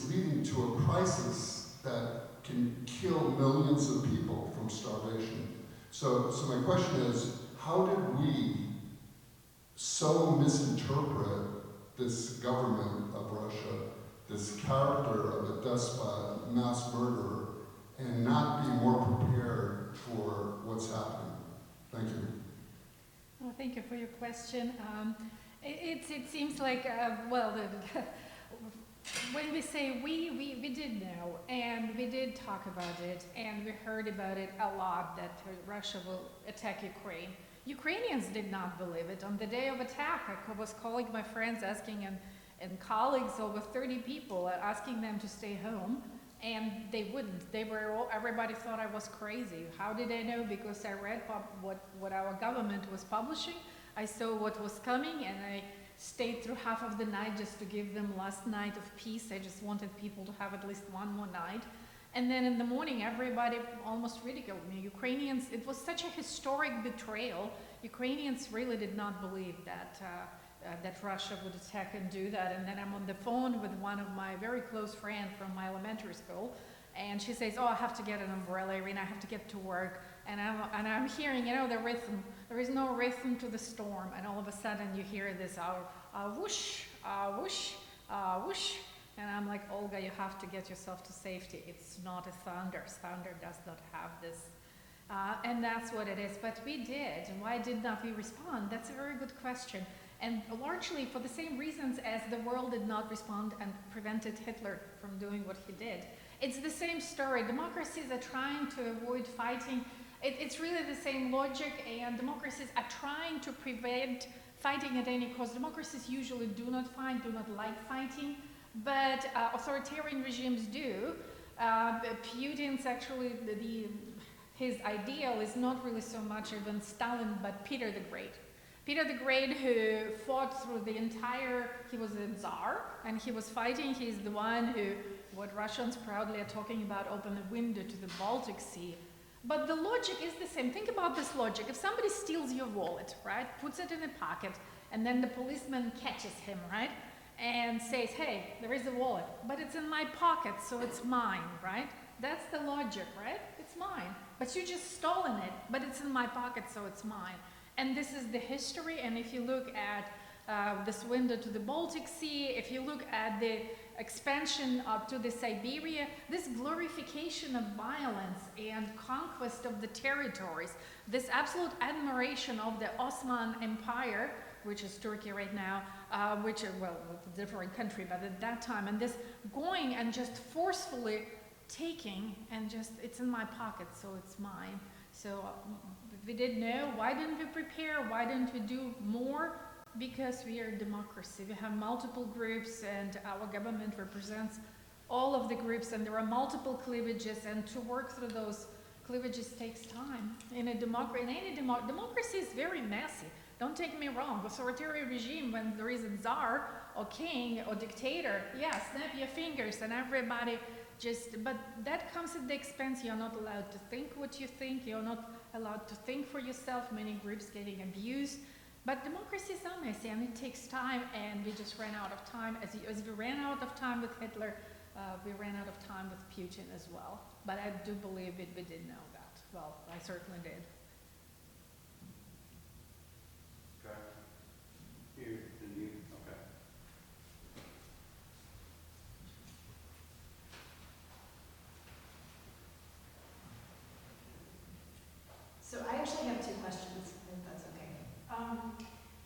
leading to a crisis that can kill millions of people from starvation. So my question is, how did we so misinterpret this government of Russia, this character of a despot, mass murderer, and not be more prepared for what's happening? Thank you. Well, thank you for your question. It seems like, when we say we did know, and we did talk about it, and we heard about it a lot, that Russia will attack Ukraine. Ukrainians did not believe it. On the day of attack, I was calling my friends asking, and colleagues, over 30 people, asking them to stay home, and they wouldn't. Everybody thought I was crazy. How did I know? Because I read what our government was publishing. I saw what was coming, and I stayed through half of the night just to give them last night of peace. I just wanted people to have at least one more night. And then in the morning, everybody almost ridiculed me. Ukrainians, it was such a historic betrayal. Ukrainians really did not believe that that Russia would attack and do that. And then I'm on the phone with one of my very close friends from my elementary school, and she says, "Oh, I have to get an umbrella, Irina, I have to get to work." And I'm hearing, the rhythm. There is no rhythm to the storm, and all of a sudden you hear this whoosh, whoosh, whoosh. And I'm like, Olga, you have to get yourself to safety. It's not a thunder. Thunder does not have this. And that's what it is. But we did. And why did not we respond? That's a very good question. And largely for the same reasons as the world did not respond and prevented Hitler from doing what he did. It's the same story. Democracies are trying to avoid fighting. It's really the same logic, and democracies are trying to prevent fighting at any cost. Democracies usually do not fight, do not like fighting, but authoritarian regimes do. Putin's actually, his ideal is not really so much even Stalin, but Peter the Great. Peter the Great, who fought through the entire, he was a Tsar, and he was fighting. He's the one who, what Russians proudly are talking about, opened a window to the Baltic Sea. But the logic is the same. Think about this logic. If somebody steals your wallet, right, puts it in a pocket, and then the policeman catches him, right, and says, "Hey, there is a wallet, but it's in my pocket, so it's mine," right? That's the logic, right? It's mine. But you just stolen it, but it's in my pocket, so it's mine. And this is the history. And if you look at this window to the Baltic Sea, if you look at the expansion up to the Siberia, this glorification of violence and conquest of the territories, this absolute admiration of the Ottoman Empire, which is Turkey right now, which is, well, a different country, but at that time, and this going and just forcefully taking and just, it's in my pocket, so it's mine. So we didn't know. Why didn't we prepare? Why didn't we do more? Because we are a democracy. We have multiple groups, and our government represents all of the groups, and there are multiple cleavages, and to work through those cleavages takes time. In any democracy is very messy. Don't take me wrong. Authoritarian regime, when there is a czar or king or dictator, yeah, snap your fingers and everybody just, but that comes at the expense. You're not allowed to think what you think. You're not allowed to think for yourself. Many groups getting abused. But democracies are messy, and it takes time, and we just ran out of time. As we ran out of time with Hitler, we ran out of time with Putin as well. But I do believe we did know that. Well, I certainly did. Okay. Here, and you, okay. So I actually have two questions, if that's okay.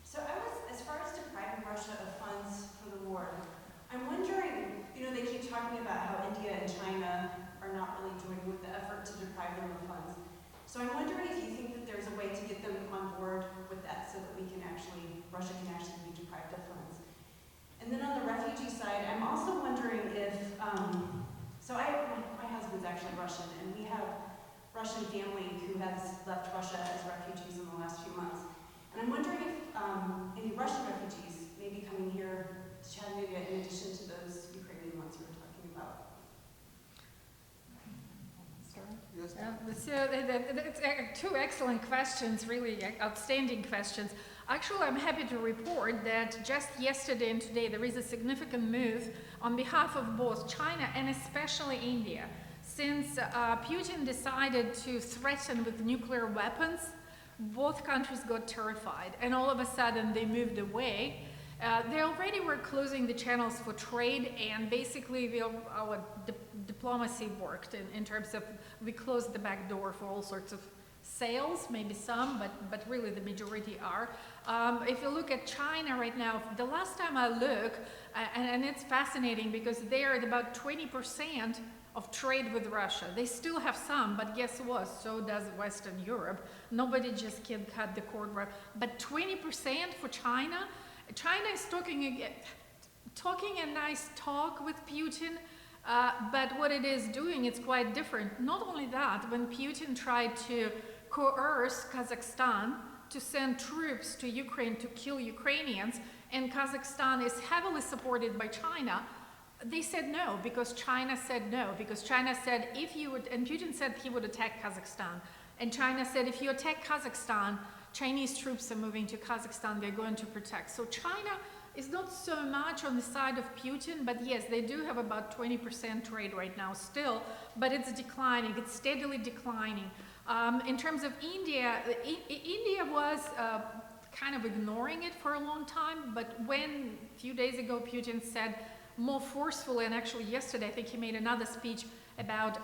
So I was, as far as depriving Russia of funds for the war, I'm wondering, they keep talking about how India and China are not really joining with the effort to deprive them of funds. So I'm wondering if you think that there's a way to get them on board with that so that Russia can actually be deprived of funds. And then on the refugee side, I'm also wondering if, my husband's actually Russian, and we have Russian family who has left Russia as refugees in the last few months. And I'm wondering if any Russian refugees may be coming here to Chattanooga in addition to those Ukrainian ones we were talking about. It's two excellent questions, really outstanding questions. Actually, I'm happy to report that just yesterday and today there is a significant move on behalf of both China and especially India. Since Putin decided to threaten with nuclear weapons, both countries got terrified, and all of a sudden they moved away. They already were closing the channels for trade, and basically our diplomacy worked in terms of we closed the back door for all sorts of sales, maybe some, but really the majority are. If you look at China right now, the last time I looked, and it's fascinating because they are at about 20% of trade with Russia. They still have some, but guess what? So does Western Europe. Nobody just can cut the cord, but 20% for China. China is talking a nice talk with Putin, but what it is doing, it's quite different. Not only that, when Putin tried to coerce Kazakhstan to send troops to Ukraine to kill Ukrainians, and Kazakhstan is heavily supported by China, they said no, because China said no, because China said if you would, and Putin said he would attack Kazakhstan, and China said if you attack Kazakhstan, Chinese troops are moving to Kazakhstan, they're going to protect. So China is not so much on the side of Putin, but yes, they do have about 20% trade right now still, but it's declining, it's steadily declining. In terms of India, India was kind of ignoring it for a long time, but when a few days ago Putin said more forcefully, and actually yesterday I think he made another speech about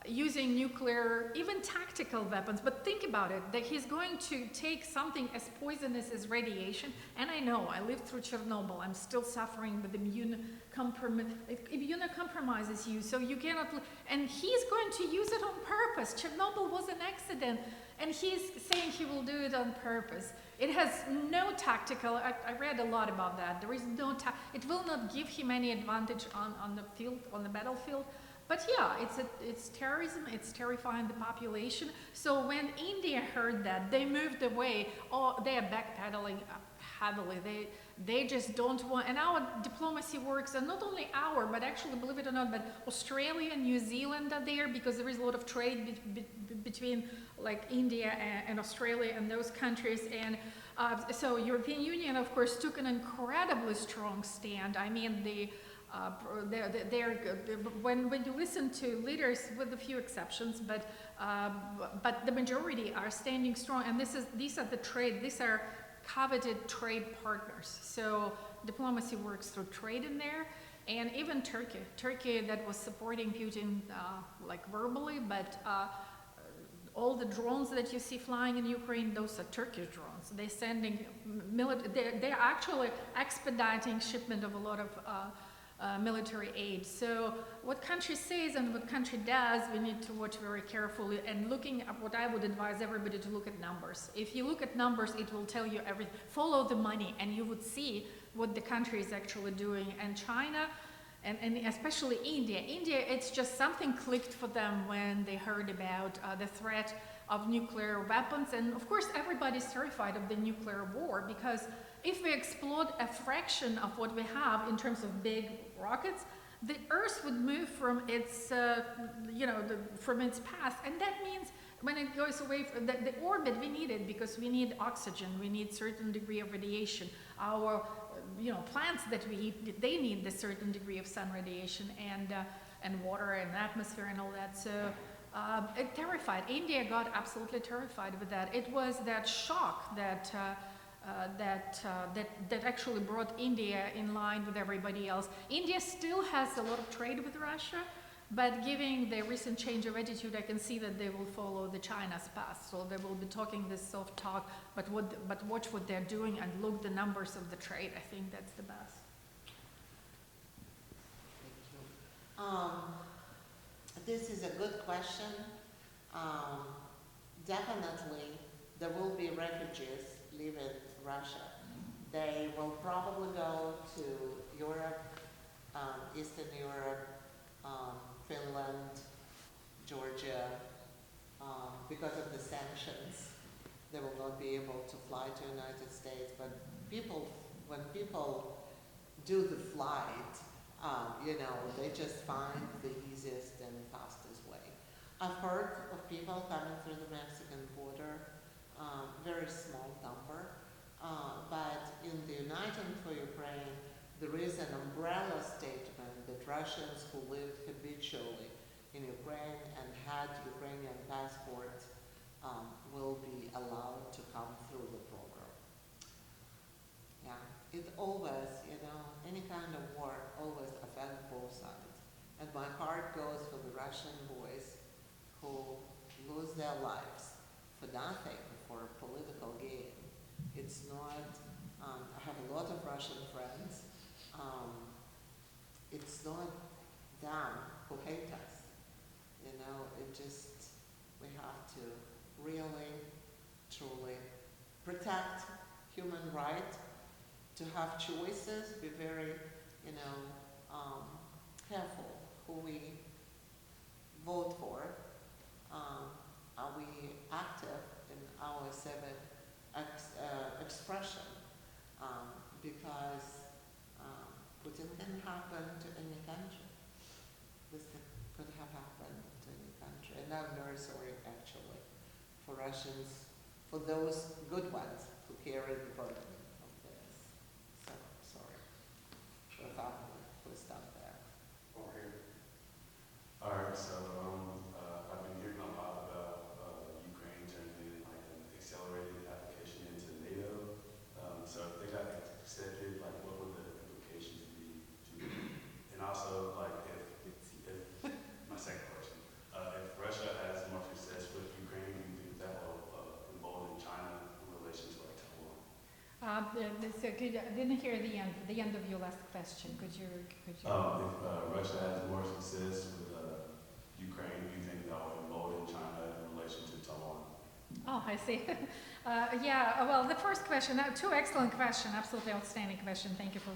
using nuclear, even tactical weapons, but think about it, that he's going to take something as poisonous as radiation, and I know, I lived through Chernobyl, I'm still suffering with immunocompromises you, so you cannot, and he's going to use it on purpose. Chernobyl was an accident, and he's saying he will do it on purpose. It has no tactical, I read a lot about that, there is no, it will not give him any advantage on the field, on the battlefield. But yeah, it's terrorism, it's terrifying the population. So when India heard that, they moved away, or they are backpedaling heavily. They just don't want, and our diplomacy works, and not only our, but actually, believe it or not, but Australia and New Zealand are there because there is a lot of trade between like India and Australia and those countries. And so European Union, of course, took an incredibly strong stand. I mean, when you listen to leaders, with a few exceptions, but the majority are standing strong, and these are coveted trade partners. So diplomacy works through trade in there, and even Turkey that was supporting Putin like verbally, but all the drones that you see flying in Ukraine, those are Turkish drones. They're sending they're actually expediting shipment of a lot of military aid. So what country says and what country does, we need to watch very carefully, and looking at what I would advise everybody to look at numbers. If you look at numbers, it will tell you everything. Follow the money and you would see what the country is actually doing. And China, and especially India, it's just something clicked for them when they heard about the threat of nuclear weapons. And of course, everybody's terrified of the nuclear war, because if we explode a fraction of what we have in terms of big rockets, the Earth would move from its, from its path, and that means when it goes away from the orbit, we need it because we need oxygen, we need certain degree of radiation. Our, plants that we eat, they need a certain degree of sun radiation and water and atmosphere and all that. So it terrified. India got absolutely terrified with that. It was that shock that actually brought India in line with everybody else. India still has a lot of trade with Russia, but given the recent change of attitude, I can see that they will follow the China's path. So they will be talking this soft talk, but watch what they're doing and look the numbers of the trade. I think that's the best. This is a good question. Definitely, there will be refugees leaving Russia. They will probably go to Europe, Eastern Europe, Finland, Georgia, because of the sanctions. They will not be able to fly to the United States, but when people do the flight, they just find the easiest and fastest way. I've heard of people coming through the Mexican border, very small number, but in the United for Ukraine, there is an umbrella statement that Russians who lived habitually in Ukraine and had Ukrainian passports will be allowed to come through the program. Yeah, it always, any kind of war always affects both sides. And my heart goes for the Russian boys who lose their lives for nothing, for political gain. It's not, I have a lot of Russian friends. It's not them who hate us. We have to really, truly protect human right to have choices, be very, careful who we vote for. Are we active in our civic expression? Because Putin can happen to any country. This could have happened to any country. And I'm very sorry, actually, for Russians for those good ones who carry the burden of this. So, sorry. I thought we'll stop there. Over here. All right, so I've been hearing a lot about Ukraine turning in like an accelerated application into NATO. So if they got accepted, like what would the implications be to, and also like if my second question, if Russia has more success with Ukraine, do you think that will embolden China in relation to like Taiwan? So I didn't hear the end of your last question. Could you? If Russia has more success with Ukraine, do you think that will embolden China in relation to Taiwan? Oh, I see. Yeah, well, the first question, two excellent questions, absolutely outstanding question. Thank you for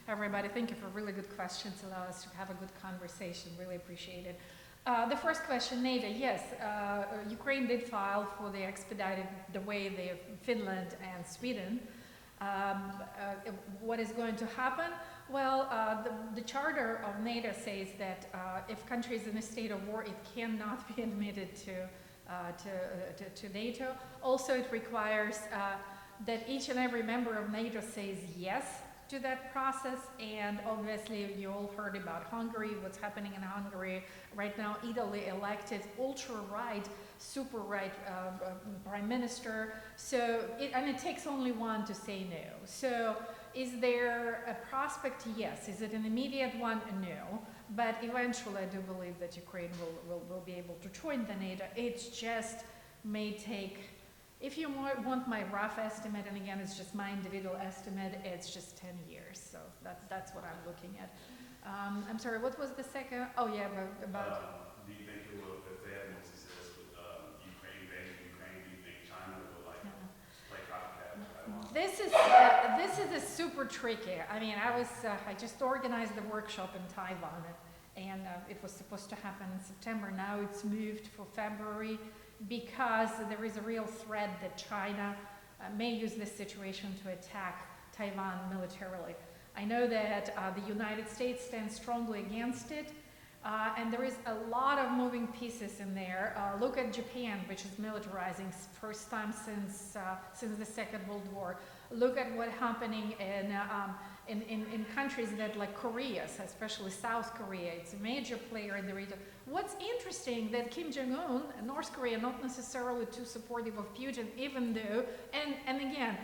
everybody. Thank you for really good questions. Allow us to have a good conversation. Really appreciate it. The first question, NATO, yes, Ukraine did file for the expedited the way they Finland and Sweden. What is going to happen? Well, the charter of NATO says that if country is in a state of war, it cannot be admitted to NATO. Also, it requires that each and every member of NATO says yes to that process. And obviously, you all heard about Hungary, what's happening in Hungary right now. Italy elected ultra-right, super-right prime minister. So, it takes only one to say no. So, is there a prospect? Yes. Is it an immediate one? No. But eventually, I do believe that Ukraine will be able to join the NATO. It just may take, if you want my rough estimate, and again, it's just my individual estimate, it's just 10 years. So that's what I'm looking at. I'm sorry, what was the second? Oh, yeah, about Do you think it will, if they have more success with Ukraine, invading Ukraine, do you think China will like play copycat with Taiwan? This is a super tricky. I mean, I just organized the workshop in Taiwan, and it was supposed to happen in September. Now it's moved for February because there is a real threat that China may use this situation to attack Taiwan militarily. I know that the United States stands strongly against it, and there is a lot of moving pieces in there. Look at Japan, which is militarizing first time since the Second World War. Look at what's happening in countries that like Korea, especially South Korea. It's a major player in the region. What's interesting that Kim Jong-un and North Korea not necessarily too supportive of Putin, even though, and again,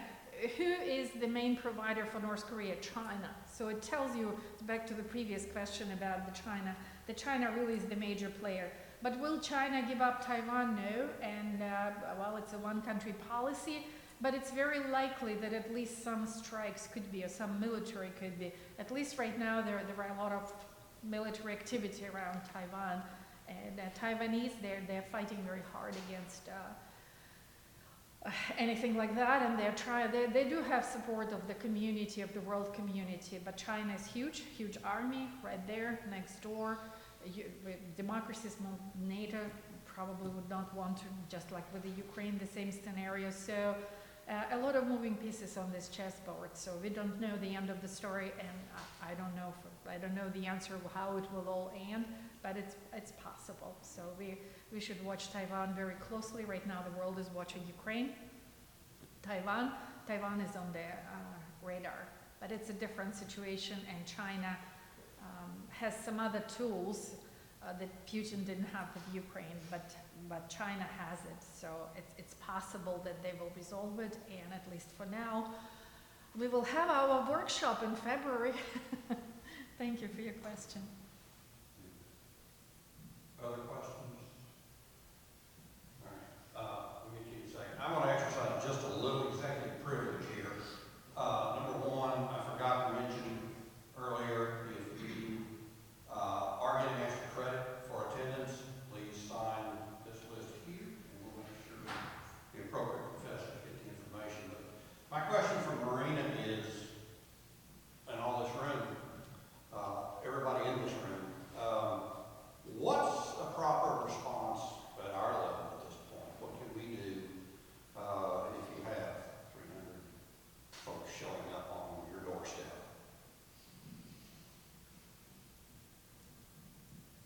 who is the main provider for North Korea? China. So it tells you, back to the previous question about that China really is the major player. But will China give up Taiwan? No. And well, it's a one-country policy, but it's very likely that at least some strikes could be, or some military could be. At least right now, there are a lot of military activity around Taiwan, and Taiwanese, they're fighting very hard against anything like that, and they do have support of the community, of the world community, but China is huge army right there next door. Democracies, NATO probably would not want to, just like with the Ukraine, the same scenario. So a lot of moving pieces on this chessboard. So we don't know the end of the story, and I don't know the answer of how it will all end, but it's possible. So we should watch Taiwan very closely. Right now, the world is watching Ukraine. Taiwan is on the radar, but it's a different situation, and China has some other tools that Putin didn't have with Ukraine, but China has it. So it's possible that they will resolve it, and at least for now, we will have our workshop in February. Thank you for your question. Other questions? All right, let me give you a second. I'm going to exercise just a little executive privilege here. Number one, I forgot to mention earlier, if you are getting extra credit for attendance, please sign this list here, and we'll make sure the appropriate professors get the information. But my question for Marina is, in all this room, everybody in this room, what's a proper response at our level at this point? What can we do if you have 300 folks showing up on your doorstep?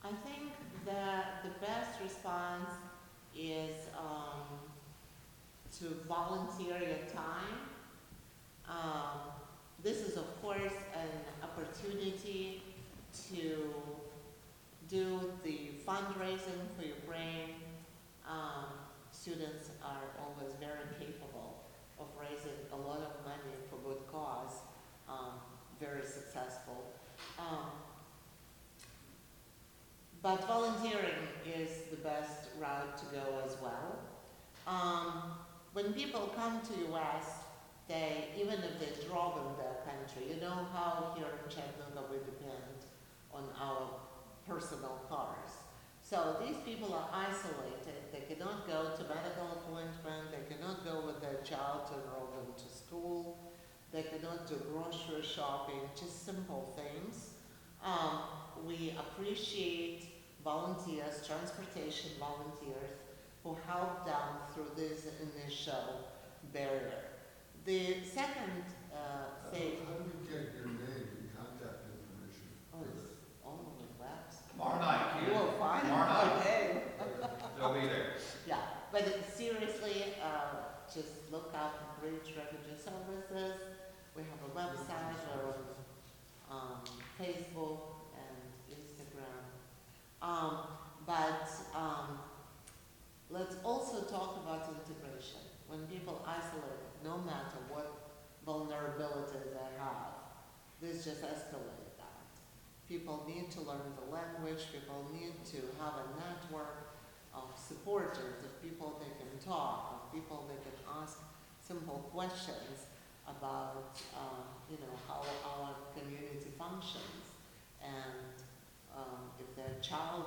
I think that the best response is to volunteer your time. This is of course an opportunity to do the fundraising for Ukraine. Students are always very capable of raising a lot of money for good cause, very successful. But volunteering is the best route to go as well. When people come to US, they, even if they drove in their country, you know how here in Chattanooga we depend on our personal cars. So these people are isolated. They cannot go to medical appointment. They cannot go with their child to enroll them to school. They cannot do grocery shopping, just simple things. We appreciate volunteers, transportation volunteers, who help them through this initial barrier. The second thing. How do we get your name and contact information? Oh, it's all over the webs. Tomorrow night, You will find Tomorrow night. okay. They'll be there. Yeah, but seriously, just look up Bridge Refugee Services. We have a website, we're on Facebook and Instagram. Let's also talk about integration. When people isolate, no matter what vulnerability they have, this just escalates that. People need to learn the language, people need to have a network of supporters, of people they can talk, of people they can ask simple questions about how our community functions. And if their child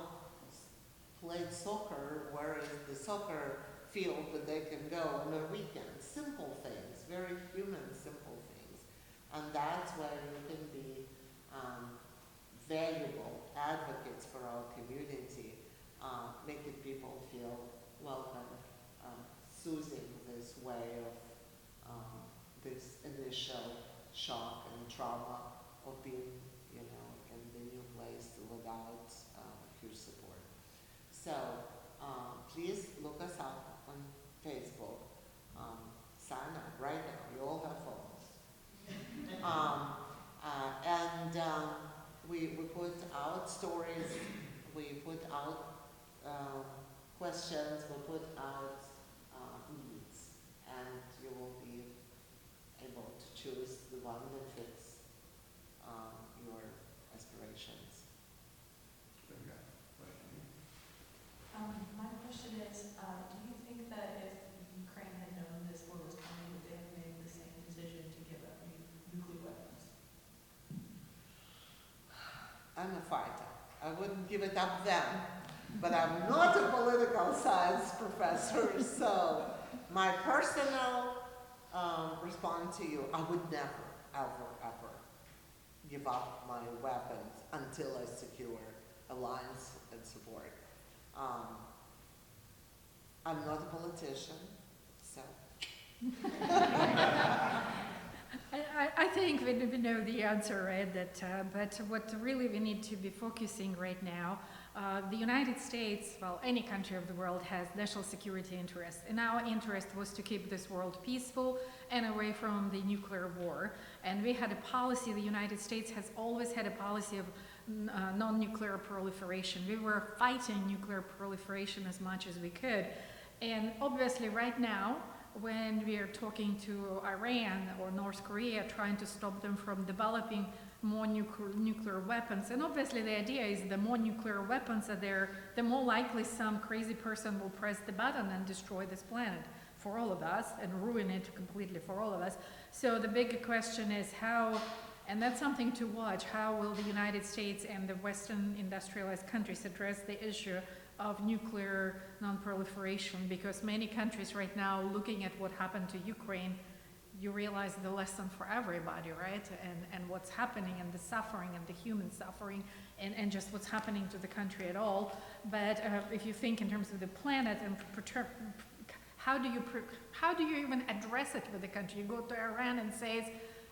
played soccer, where is the soccer field that they can go on a weekend? Simple things, very human, simple things. And that's where you can be valuable advocates for our community, making people feel welcome, soothing this way of this initial shock and trauma of being, in the new place without huge support. So please look us up on Facebook. Sign up right now. You all have phones. We put out stories. We put out questions. We put out needs, and you will be able to choose the one that fits your aspirations. My question is, do you think that if Ukraine had known this war was coming, would they have made the same decision to give up nuclear weapons? I'm a fighter. I wouldn't give it up then, but I'm not a political science professor, so my personal response to you, I would never, ever, ever give up my weapons until I secure alliance and support. I'm not a politician, so. I think we know the answer, right? But what really we need to be focusing right now, the United States, well, any country of the world has national security interests, and our interest was to keep this world peaceful and away from the nuclear war. And we had a policy, the United States has always had a policy of non-nuclear proliferation. We were fighting nuclear proliferation as much as we could. And obviously right now, when we are talking to Iran or North Korea, trying to stop them from developing more nuclear weapons, and obviously the idea is the more nuclear weapons are there, the more likely some crazy person will press the button and destroy this planet for all of us and ruin it completely for all of us. So the big question is how, and that's something to watch, how will the United States and the Western industrialized countries address the issue of nuclear non-proliferation, because many countries right now, looking at what happened to Ukraine, you realize the lesson for everybody, right? And what's happening, and the suffering, and the human suffering, and just what's happening to the country at all. But if you think in terms of the planet, and how do you even address it with the country? You go to Iran and says,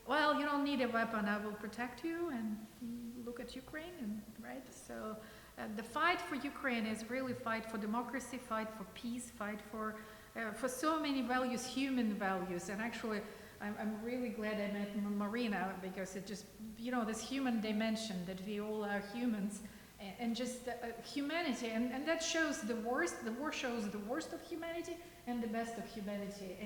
well, you don't need a weapon, I will protect you, and look at Ukraine, and right? So the fight for Ukraine is really fight for democracy, fight for peace, fight for for so many values, human values. And actually, I'm really glad I met Marina, because it just, this human dimension, that we all are humans, and just humanity, and that shows the worst. The war shows the worst of humanity and the best of humanity.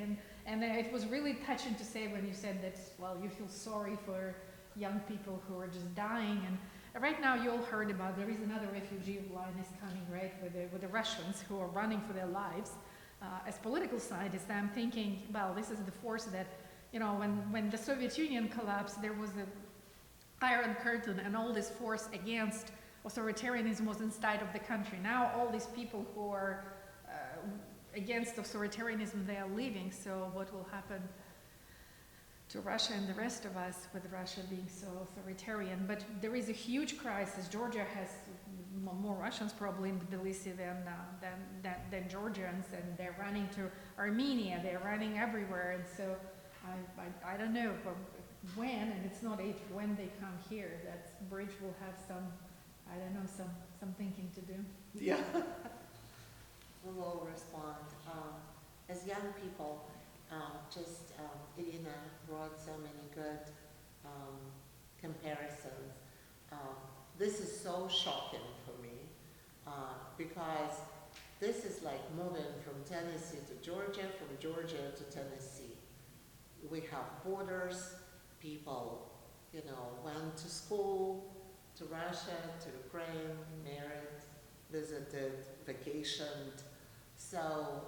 And it was really touching to say when you said that, well, you feel sorry for young people who are just dying. And right now you all heard about, there is another refugee line is coming, right, with the Russians who are running for their lives. As political scientists, I'm thinking, well, this is the force that, when the Soviet Union collapsed, there was the Iron Curtain, and all this force against authoritarianism was inside of the country. Now all these people who are against authoritarianism, they are leaving. So what will happen to Russia and the rest of us with Russia being so authoritarian? But there is a huge crisis. Georgia has more Russians probably in Tbilisi than Georgians, and they're running to Armenia. They're running everywhere, and so I don't know when, and it's not if, when they come here. That bridge will have some, I don't know, some thinking to do. Yeah. We will respond. As young people, Irina brought so many good comparisons. This is so shocking for me because this is like moving from Tennessee to Georgia, from Georgia to Tennessee. We have borders, people, went to school, to Russia, to Ukraine, married, visited, vacationed. So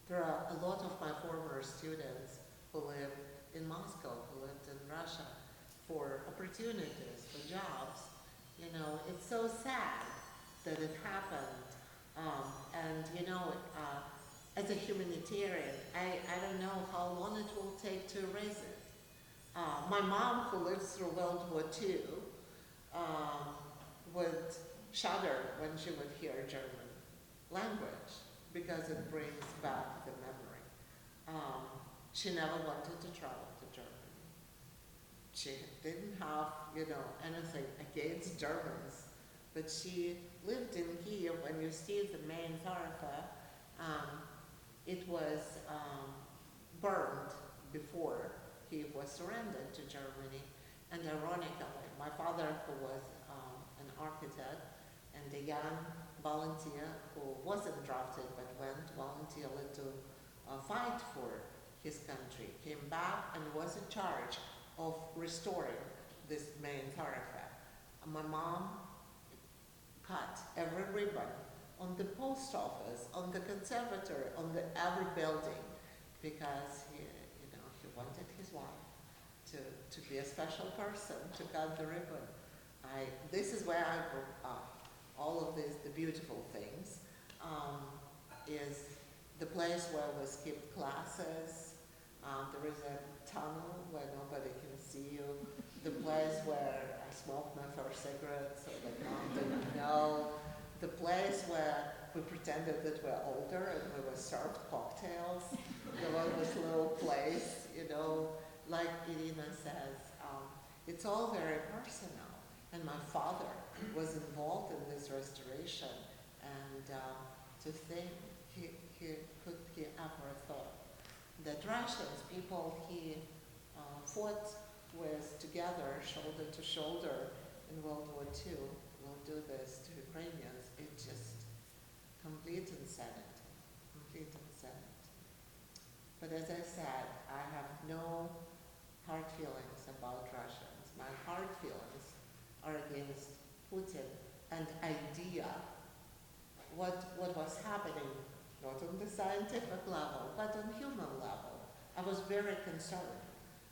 there are a lot of my former students who live in Moscow, who lived in Russia, for opportunities, for jobs. It's so sad that it happened. As a humanitarian, I don't know how long it will take to erase it. My mom, who lived through World War II, would shudder when she would hear German language because it brings back the memory. She never wanted to travel to Germany. She didn't have, anything against Germans, but she lived in Kiev. When you see the main thoroughfare, it was burned before Kiev was surrendered to Germany. And ironically, my father, who was an architect, and a young volunteer who wasn't drafted but went voluntarily to fight for his country, came back and was in charge of restoring this main thoroughfare. My mom cut every ribbon on the post office, on the conservatory, on every building, because he wanted his wife to be a special person, to cut the ribbon. This is where I grew up. All of this, the beautiful things, is the place where we skipped classes. There is a tunnel where nobody can see you. The place where I smoked my first cigarette so that mom didn't know. The place where we pretended that we're older and we were served cocktails. There was this little place, like Irina says, it's all very personal. And my father was involved in this restoration, and to think could he ever thought that Russians, people he fought with together, shoulder to shoulder in World War II, will do this to Ukrainians. It's just complete insanity, complete insanity. But as I said, I have no hard feelings about Russians. My hard feelings are against Putin and idea what was happening, not on the scientific level, but on human level. I was very concerned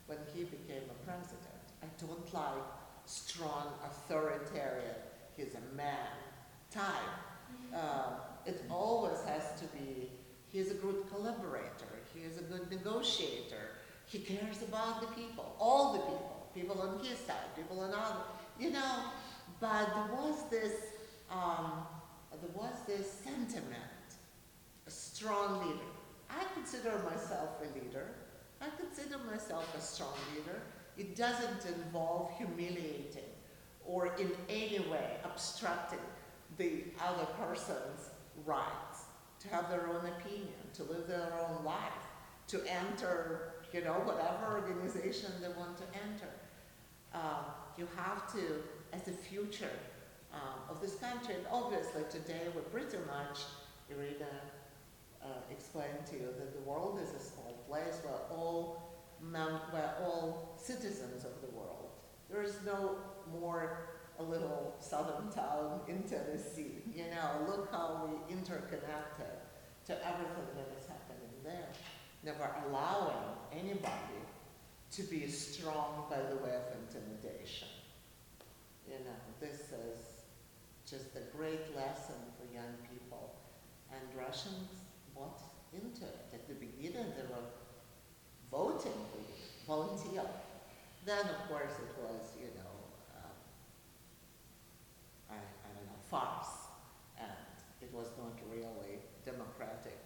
when he became a president. I don't like strong authoritarian, he's a man type. It always has to be, he's a good collaborator, he is a good negotiator, he cares about the people, all the people on his side, people on other, but there was this sentiment, a strong leader. I consider myself a leader. I consider myself a strong leader. It doesn't involve humiliating or in any way obstructing the other person's rights to have their own opinion, to live their own life, to enter, whatever organization they want to enter. You have to, as the future of this country, and obviously today we're pretty much, Irina explained to you that the world is a small place. We're all citizens of the world. There is no more a little southern town in Tennessee. Look how we interconnected to everything that is happening there. Never allowing anybody to be strong by the way of intimidation. This is just a great lesson for young people. And Russians bought into it. At the beginning, they were voting for you, volunteer. Then, of course, it was, I don't know, farce. And it was not really democratic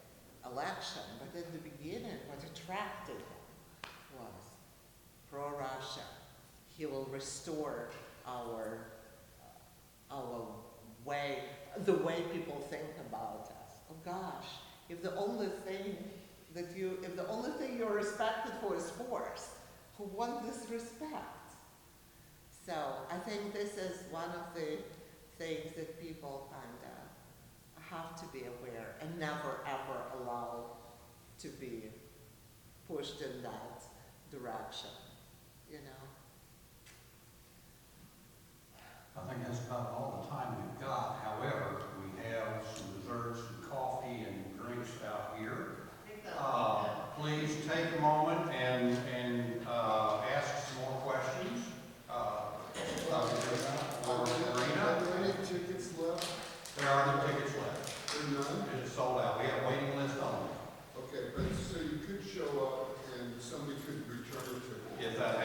election. But at the beginning, what attracted him was pro-Russia. He will restore the way people think about us. Oh gosh, if the only thing you're respected for is force, who want this respect? So I think this is one of the things that people kind of have to be aware and never ever allow to be pushed in that direction, I think that's about all the time we've got. However, we have some desserts and coffee and drinks out here. Please take a moment and ask some more questions. Are there any tickets left? There are no tickets left. There are none? It is sold out. We have a waiting list only. Okay, but so you could show up and somebody could return a ticket. If that